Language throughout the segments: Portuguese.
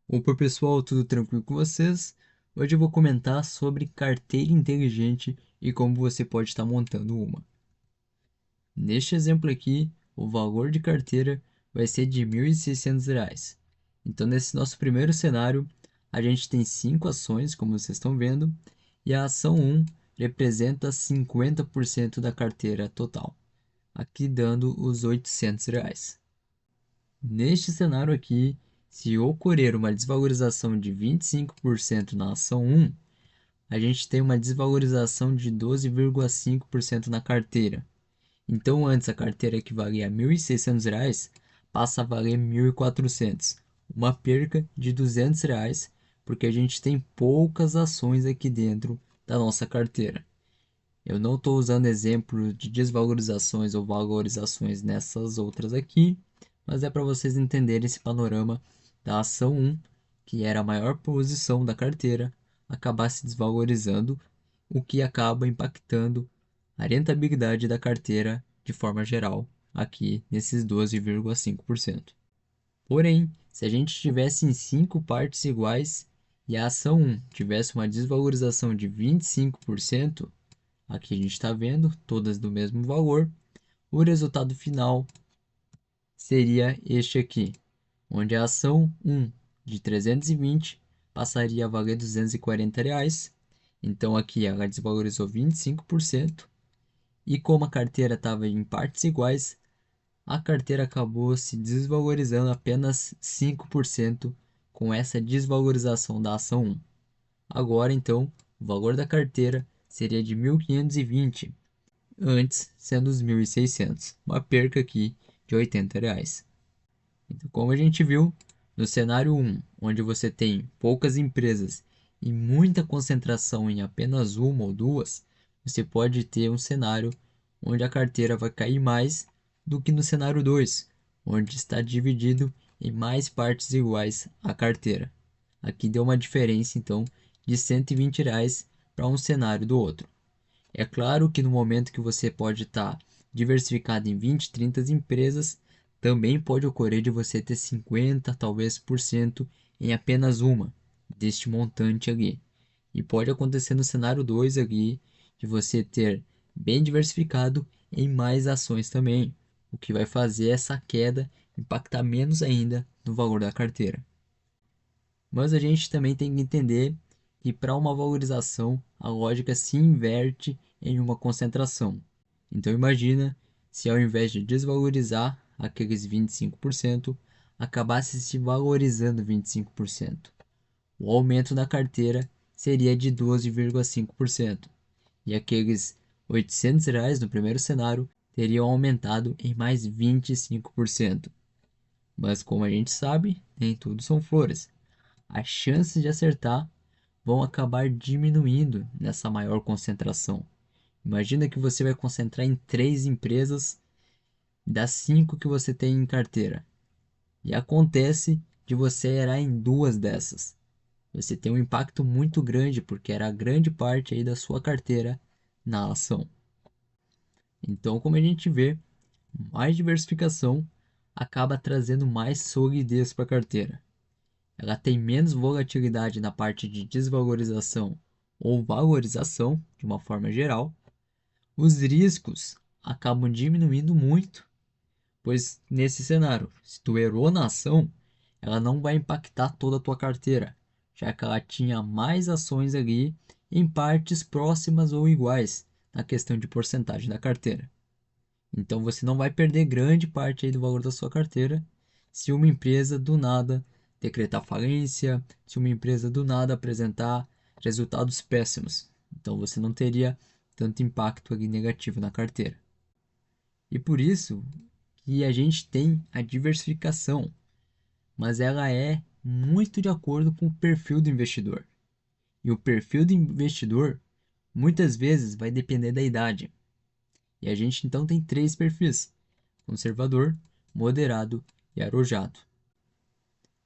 Opa pessoal, tudo tranquilo com vocês? Hoje eu vou comentar sobre carteira inteligente e como você pode estar montando uma. Neste exemplo aqui, o valor de carteira vai ser de R$ 1.600. Então, nesse nosso primeiro cenário, a gente tem 5 ações, como vocês estão vendo, e a ação 1 representa 50% da carteira total, aqui dando os R$ 800. Neste cenário aqui, se ocorrer uma desvalorização de 25% na ação 1, a gente tem uma desvalorização de 12,5% na carteira. Então, antes a carteira que valia R$ 1.600 passa a valer R$ 1.400, uma perca de R$ 200, porque a gente tem poucas ações aqui dentro da nossa carteira. Eu não estou usando exemplo de desvalorizações ou valorizações nessas outras aqui, mas é para vocês entenderem esse panorama da ação 1, que era a maior posição da carteira, acabar se desvalorizando, o que acaba impactando a rentabilidade da carteira de forma geral, aqui nesses 12,5%. Porém, se a gente tivesse em 5 partes iguais e a ação 1 tivesse uma desvalorização de 25%, aqui a gente está vendo todas do mesmo valor, o resultado final seria este aqui, onde a ação 1 de 320 passaria a valer R$ 240. Então aqui ela desvalorizou 25%, e como a carteira estava em partes iguais, a carteira acabou se desvalorizando apenas 5% com essa desvalorização da ação 1. Agora então, o valor da carteira seria de 1.520, antes sendo os 1.600, uma perca aqui de R$ 80. Então, como a gente viu, no cenário 1, onde você tem poucas empresas e muita concentração em apenas uma ou duas, você pode ter um cenário onde a carteira vai cair mais do que no cenário 2, onde está dividido em mais partes iguais a carteira. Aqui deu uma diferença então de R$ 120 para um cenário do outro. É claro que no momento que você pode estar diversificado em 20, 30 empresas, também pode ocorrer de você ter 50, talvez por cento em apenas uma deste montante ali. E pode acontecer no cenário 2 ali de você ter bem diversificado em mais ações também, o que vai fazer essa queda impactar menos ainda no valor da carteira. Mas a gente também tem que entender que para uma valorização a lógica se inverte em uma concentração. Então imagina se ao invés de desvalorizar aqueles 25%, acabasse se valorizando 25%. O aumento na carteira seria de 12,5%. E aqueles R$ 800 no primeiro cenário teriam aumentado em mais 25%. Mas como a gente sabe, nem tudo são flores. As chances de acertar vão acabar diminuindo nessa maior concentração. Imagina que você vai concentrar em 3 empresas das 5 que você tem em carteira. E acontece de você errar em 2 dessas. Você tem um impacto muito grande porque era grande parte aí da sua carteira na ação. Então, como a gente vê, mais diversificação acaba trazendo mais solidez para a carteira. Ela tem menos volatilidade na parte de desvalorização ou valorização, de uma forma geral. Os riscos acabam diminuindo muito, pois nesse cenário, se tu errou na ação, ela não vai impactar toda a tua carteira, já que ela tinha mais ações ali em partes próximas ou iguais na questão de porcentagem da carteira. Então você não vai perder grande parte aí do valor da sua carteira se uma empresa do nada decretar falência, se uma empresa do nada apresentar resultados péssimos. Então você não teria tanto impacto ali negativo na carteira. E por isso que a gente tem a diversificação, mas ela é muito de acordo com o perfil do investidor. E o perfil do investidor muitas vezes vai depender da idade. E a gente então tem 3 perfis: conservador, moderado e arrojado.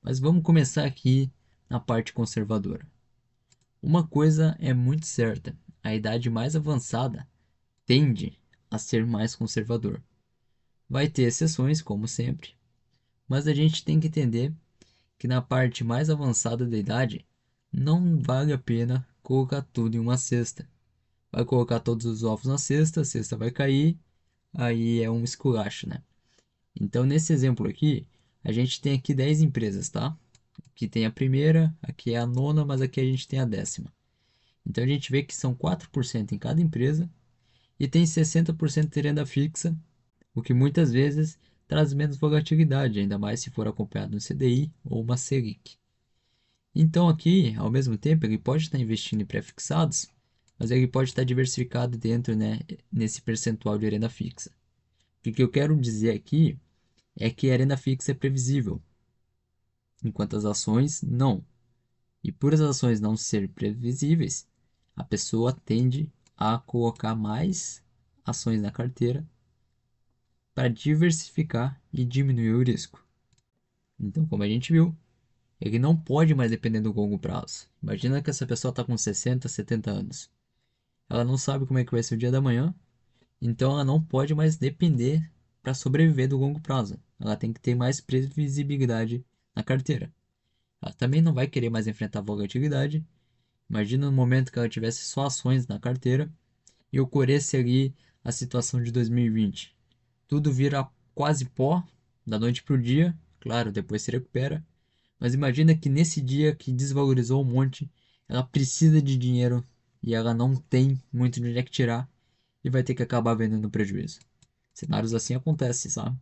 Mas vamos começar aqui na parte conservadora. Uma coisa é muito certa: a idade mais avançada tende a ser mais conservador. Vai ter exceções, como sempre, mas a gente tem que entender que na parte mais avançada da idade não vale a pena colocar tudo em uma cesta. Vai colocar todos os ovos na cesta, a cesta vai cair, aí é um esculacho, né? Então, nesse exemplo aqui, a gente tem aqui 10 empresas, tá? Aqui tem a primeira, aqui é a nona, mas aqui a gente tem a décima. Então, a gente vê que são 4% em cada empresa e tem 60% de renda fixa, o que muitas vezes traz menos volatilidade, ainda mais se for acompanhado no CDI ou uma Selic. Então, aqui, ao mesmo tempo, ele pode estar investindo em pré-fixados, mas ele pode estar diversificado dentro, né, nesse percentual de renda fixa. O que eu quero dizer aqui é que a renda fixa é previsível, enquanto as ações não. E por as ações não serem previsíveis, a pessoa tende a colocar mais ações na carteira para diversificar e diminuir o risco. Então, como a gente viu, ele não pode mais depender do longo prazo. Imagina que essa pessoa está com 60, 70 anos. Ela não sabe como é que vai ser o dia da manhã, então ela não pode mais depender para sobreviver do longo prazo. Ela tem que ter mais previsibilidade na carteira. Ela também não vai querer mais enfrentar a volatilidade. Imagina no momento que ela tivesse só ações na carteira e ocorresse ali a situação de 2020. Tudo vira quase pó da noite para o dia, claro, depois se recupera. Mas imagina que nesse dia que desvalorizou um monte, ela precisa de dinheiro e ela não tem muito de onde é que tirar e vai ter que acabar vendendo prejuízo. Cenários assim acontecem, sabe?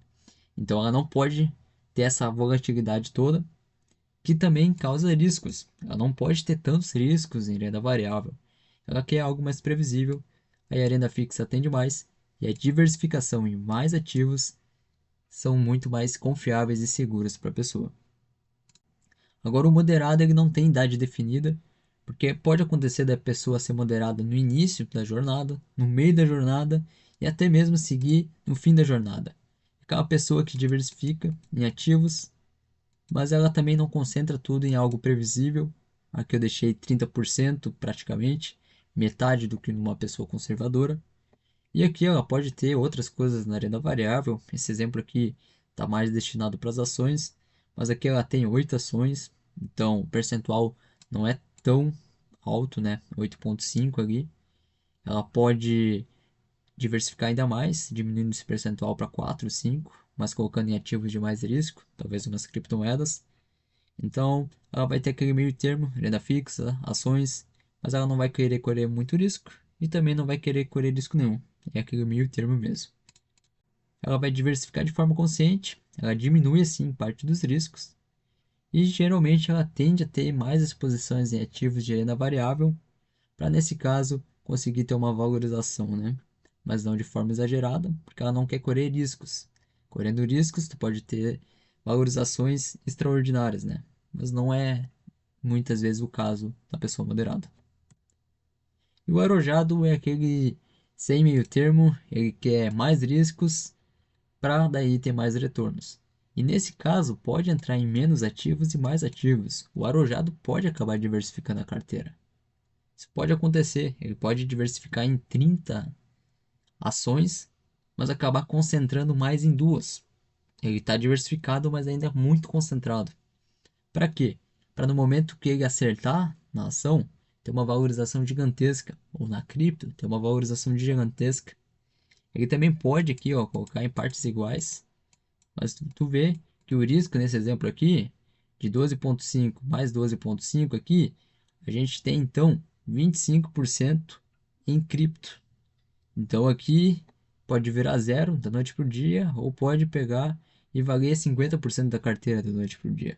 Então ela não pode ter essa volatilidade toda, que também causa riscos. Ela não pode ter tantos riscos em renda variável. Ela quer algo mais previsível, aí a renda fixa atende mais e a diversificação em mais ativos são muito mais confiáveis e seguros para a pessoa. Agora, o moderado ele não tem idade definida, porque pode acontecer da pessoa ser moderada no início da jornada, no meio da jornada e até mesmo seguir no fim da jornada. É uma pessoa que diversifica em ativos, mas ela também não concentra tudo em algo previsível. Aqui eu deixei 30% praticamente, metade do que numa pessoa conservadora. E aqui ela pode ter outras coisas na renda variável. Esse exemplo aqui está mais destinado para as ações, mas aqui ela tem 8 ações, então o percentual não é tão alto, né? 8,5 ali. Ela pode diversificar ainda mais, diminuindo esse percentual para 4, 5, mas colocando em ativos de mais risco, talvez umas criptomoedas. Então, ela vai ter aquele meio termo, renda fixa, ações, mas ela não vai querer correr muito risco e também não vai querer correr risco nenhum. É aquele meio termo mesmo. Ela vai diversificar de forma consciente, ela diminui assim parte dos riscos e geralmente ela tende a ter mais exposições em ativos de renda variável para nesse caso conseguir ter uma valorização, né? Mas não de forma exagerada, porque ela não quer correr riscos. Correndo riscos, tu pode ter valorizações extraordinárias, né? Mas não é muitas vezes o caso da pessoa moderada. E o arrojado é aquele sem meio termo, ele quer mais riscos para daí ter mais retornos. E nesse caso, pode entrar em menos ativos e mais ativos. O arrojado pode acabar diversificando a carteira. Isso pode acontecer, ele pode diversificar em 30 ações, mas acabar concentrando mais em duas. Ele está diversificado, mas ainda é muito concentrado. Para quê? Para no momento que ele acertar na ação, ter uma valorização gigantesca, ou na cripto, ter uma valorização gigantesca. Ele também pode aqui, ó, colocar em partes iguais, mas tu vê que o risco nesse exemplo aqui, de 12,5 mais 12,5 aqui, a gente tem então 25% em cripto. Então aqui pode virar zero da noite para o dia, ou pode pegar e valer 50% da carteira da noite para o dia.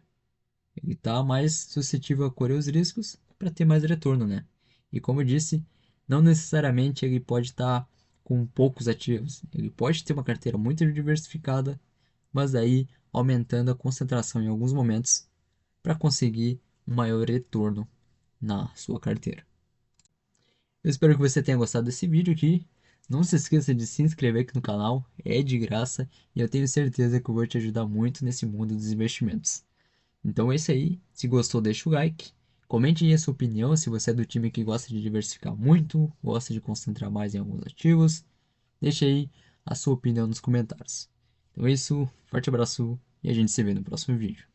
Ele está mais suscetível a correr os riscos para ter mais retorno, né? E como eu disse, não necessariamente ele pode estar com poucos ativos. Ele pode ter uma carteira muito diversificada, mas aí aumentando a concentração em alguns momentos para conseguir um maior retorno na sua carteira. Eu espero que você tenha gostado desse vídeo aqui. Não se esqueça de se inscrever aqui no canal, é de graça e eu tenho certeza que eu vou te ajudar muito nesse mundo dos investimentos. Então é isso aí, se gostou deixa o like, comente aí a sua opinião se você é do time que gosta de diversificar muito, gosta de concentrar mais em alguns ativos, deixe aí a sua opinião nos comentários. Então é isso, forte abraço e a gente se vê no próximo vídeo.